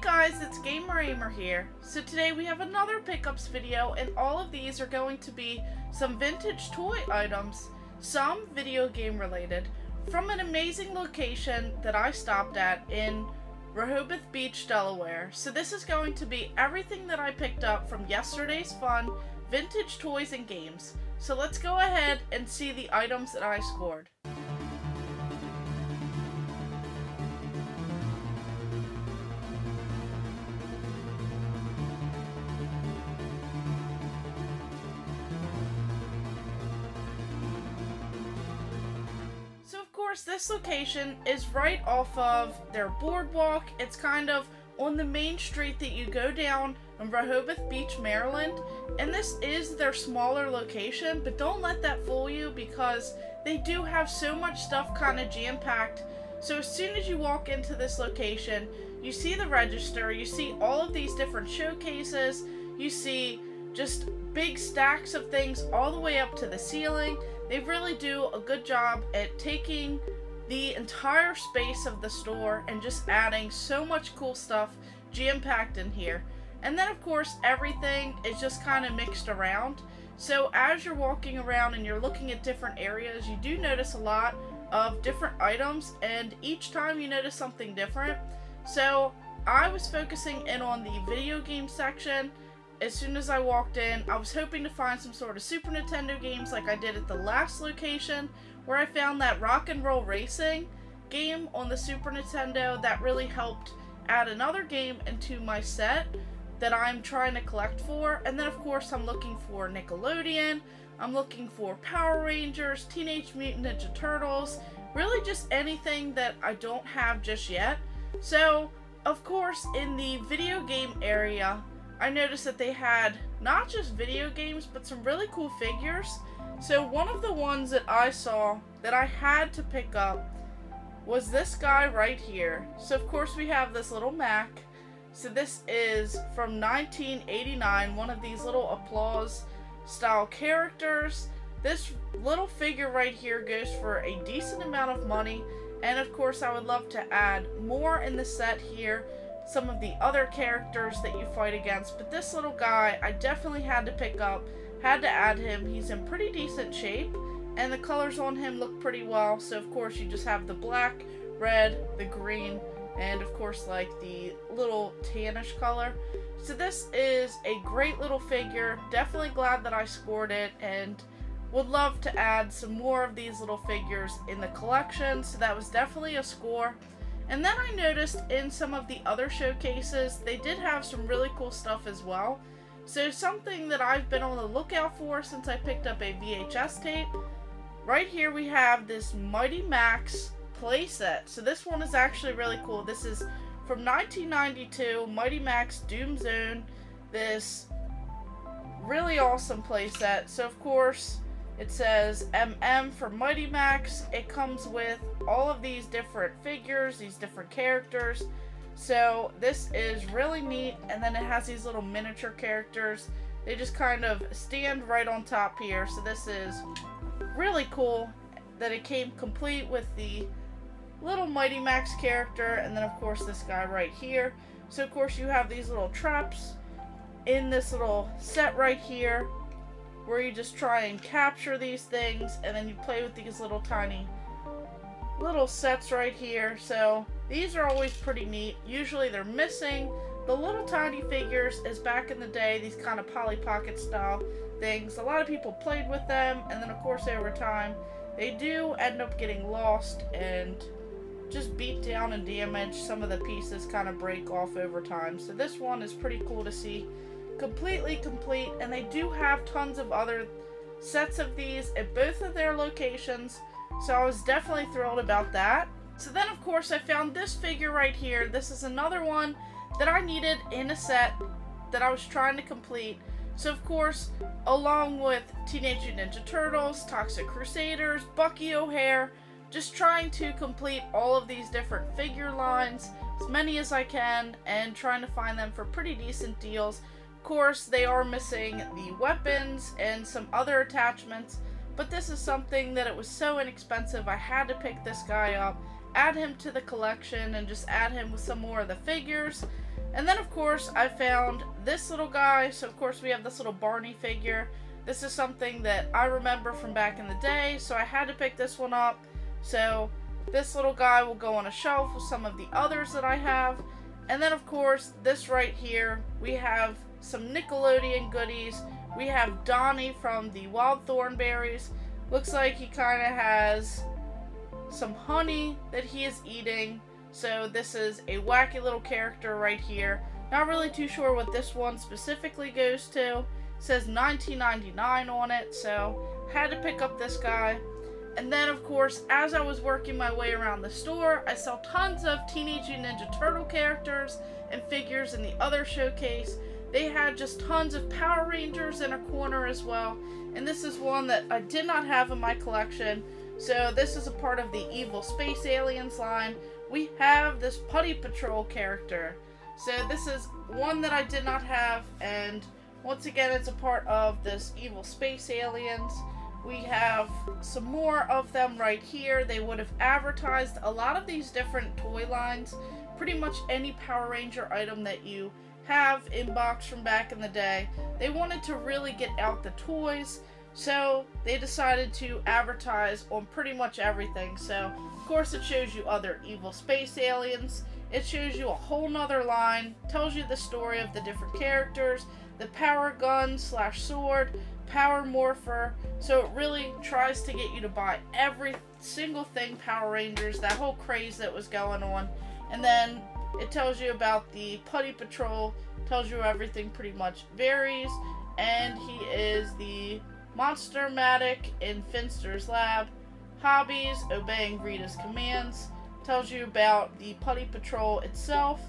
guys, it's Gamer Ahmer here. So today we have another pickups video, and all of these are going to be some vintage toy items, some video game related, from an amazing location that I stopped at in Rehoboth Beach, Delaware. So this is going to be everything that I picked up from yesterday's fun, vintage toys and games. So let's go ahead and see the items that I scored. This location is right off of their boardwalk. It's kind of on the main street that you go down in Rehoboth Beach, Maryland, and this is their smaller location, but don't let that fool you because they do have so much stuff kind of jam-packed. So as soon as you walk into this location, you see the register, you see all of these different showcases, you see just big stacks of things all the way up to the ceiling. They really do a good job at taking the entire space of the store and just adding so much cool stuff jam-packed in here. And then of course everything is just kind of mixed around. So as you're walking around and you're looking at different areas, you do notice a lot of different items, and each time you notice something different. So I was focusing in on the video game section. As soon as I walked in, I was hoping to find some sort of Super Nintendo games like I did at the last location, where I found that Rock and Roll Racing game on the Super Nintendo that really helped add another game into my set that I'm trying to collect for. And then of course I'm looking for Nickelodeon, I'm looking for Power Rangers, Teenage Mutant Ninja Turtles, really just anything that I don't have just yet. So of course in the video game area, I noticed that they had not just video games, but some really cool figures. So one of the ones that I saw that I had to pick up was this guy right here. So of course we have this little Mac. So this is from 1989, one of these little applause style characters. This little figure right here goes for a decent amount of money. And of course I would love to add more in the set here, some of the other characters that you fight against, but this little guy I definitely had to pick up, had to add him. He's in pretty decent shape, and the colors on him look pretty well. So of course you just have the black, red, the green, and of course like the little tannish color. So this is a great little figure. Definitely glad that I scored it, and would love to add some more of these little figures in the collection. So that was definitely a score. And then I noticed in some of the other showcases, they did have some really cool stuff as well. So something that I've been on the lookout for since I picked up a VHS tape. Right here we have this Mighty Max playset. So this one is actually really cool. This is from 1992, Mighty Max Doom Zone. This really awesome playset. So of course, it says MM for Mighty Max. It comes with all of these different figures, these different characters. So this is really neat. And then it has these little miniature characters. They just kind of stand right on top here. So this is really cool that it came complete with the little Mighty Max character. And then of course this guy right here. So of course you have these little traps in this little set right here, where you just try and capture these things, and then you play with these little tiny little sets right here. So these are always pretty neat. Usually they're missing the little tiny figures, as back in the day, these kind of Polly Pocket style things, a lot of people played with them, and then of course over time they do end up getting lost and just beat down and damaged. Some of the pieces kind of break off over time. So this one is pretty cool to see completely complete, and they do have tons of other sets of these at both of their locations, so I was definitely thrilled about that. So then of course I found this figure right here. This is another one that I needed in a set that I was trying to complete. So of course, along with Teenage Mutant Ninja Turtles, Toxic Crusaders, Bucky O'Hare, just trying to complete all of these different figure lines, as many as I can, and trying to find them for pretty decent deals. Of course, they are missing the weapons and some other attachments, but this is something that it was so inexpensive, I had to pick this guy up, add him to the collection, and just add him with some more of the figures. And then of course I found this little guy. So of course we have this little Barney figure. This is something that I remember from back in the day, so I had to pick this one up. So this little guy will go on a shelf with some of the others that I have. And then of course this right here, we have some Nickelodeon goodies. We have Donnie from the Wild Thornberries. Looks like he kind of has some honey that he is eating. So this is a wacky little character right here. Not really too sure what this one specifically goes to. It says $19.99 on it, so had to pick up this guy. And then of course, as I was working my way around the store, I saw tons of Teenage Mutant Ninja Turtle characters and figures in the other showcase. They had just tons of Power Rangers in a corner as well. And this is one that I did not have in my collection. So this is a part of the Evil Space Aliens line. We have this Putty Patrol character. So this is one that I did not have, and once again it's a part of this Evil Space Aliens. We have some more of them right here. They would have advertised a lot of these different toy lines. Pretty much any Power Ranger item that you have in box from back in the day. They wanted to really get out the toys, so they decided to advertise on pretty much everything. So of course it shows you other Evil Space Aliens. It shows you a whole nother line, tells you the story of the different characters, the power gun / sword, power morpher. So it really tries to get you to buy every single thing Power Rangers, that whole craze that was going on. And then it tells you about the Putty Patrol, tells you everything pretty much varies. And he is the Monster-matic in Finster's lab. Hobbies, obeying Rita's commands. Tells you about the Putty Patrol itself,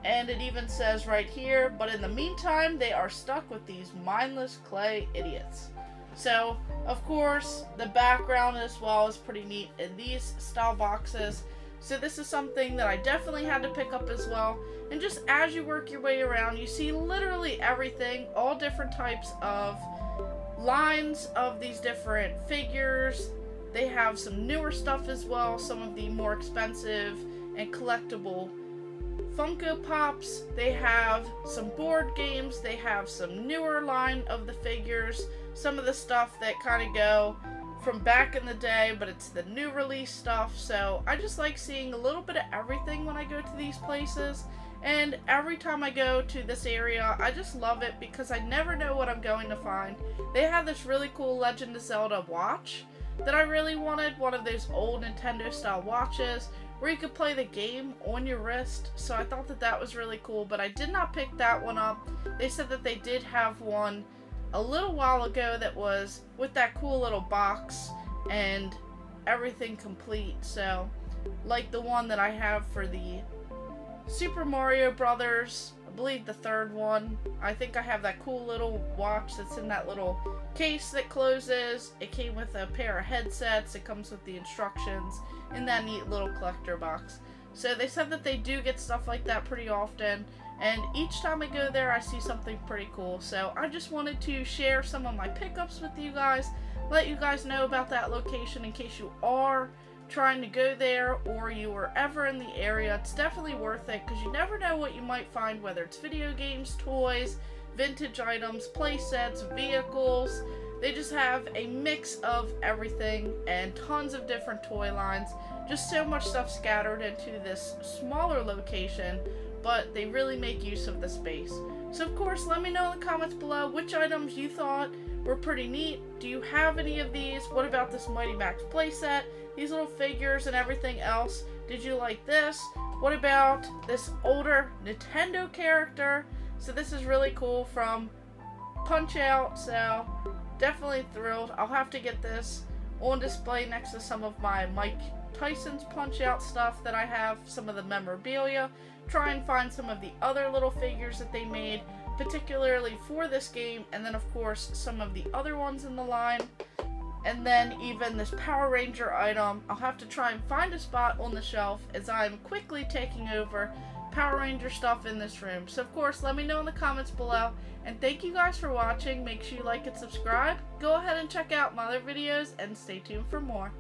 and it even says right here, but in the meantime they are stuck with these mindless clay idiots. So of course the background as well is pretty neat in these style boxes. So this is something that I definitely had to pick up as well. And just as you work your way around, you see literally everything, all different types of lines of these different figures. They have some newer stuff as well, some of the more expensive and collectible Funko Pops. They have some board games. They have some newer line of the figures. Some of the stuff that kind of go from back in the day, but it's the new release stuff. So I just like seeing a little bit of everything when I go to these places. And every time I go to this area, I just love it because I never know what I'm going to find. They have this really cool Legend of Zelda watch that I really wanted, one of those old Nintendo style watches where you could play the game on your wrist. So I thought that that was really cool, but I did not pick that one up. They said that they did have one a little while ago that was with that cool little box and everything complete. So like the one that I have for the Super Mario Brothers, I believe the third one. I think I have that cool little watch that's in that little case that closes. It came with a pair of headsets. It comes with the instructions in that neat little collector box. So they said that they do get stuff like that pretty often, and each time I go there I see something pretty cool. So I just wanted to share some of my pickups with you guys, let you guys know about that location in case you are trying to go there or you were ever in the area. It's definitely worth it because you never know what you might find, whether it's video games, toys, vintage items, play sets, vehicles. They just have a mix of everything and tons of different toy lines. Just so much stuff scattered into this smaller location, but they really make use of the space. So of course, let me know in the comments below which items you thought were pretty neat. Do you have any of these? What about this Mighty Max playset? These little figures and everything else. Did you like this? What about this older Nintendo character? So this is really cool from Punch Out. So definitely thrilled. I'll have to get this on display next to some of my Mike Tyson's Punch Out stuff that I have, some of the memorabilia. Try and find some of the other little figures that they made particularly for this game, and then of course some of the other ones in the line. And then even this Power Ranger item, I'll have to try and find a spot on the shelf as I'm quickly taking over Power Ranger stuff in this room. So of course, let me know in the comments below. And thank you guys for watching. Make sure you like and subscribe. Go ahead and check out my other videos and stay tuned for more.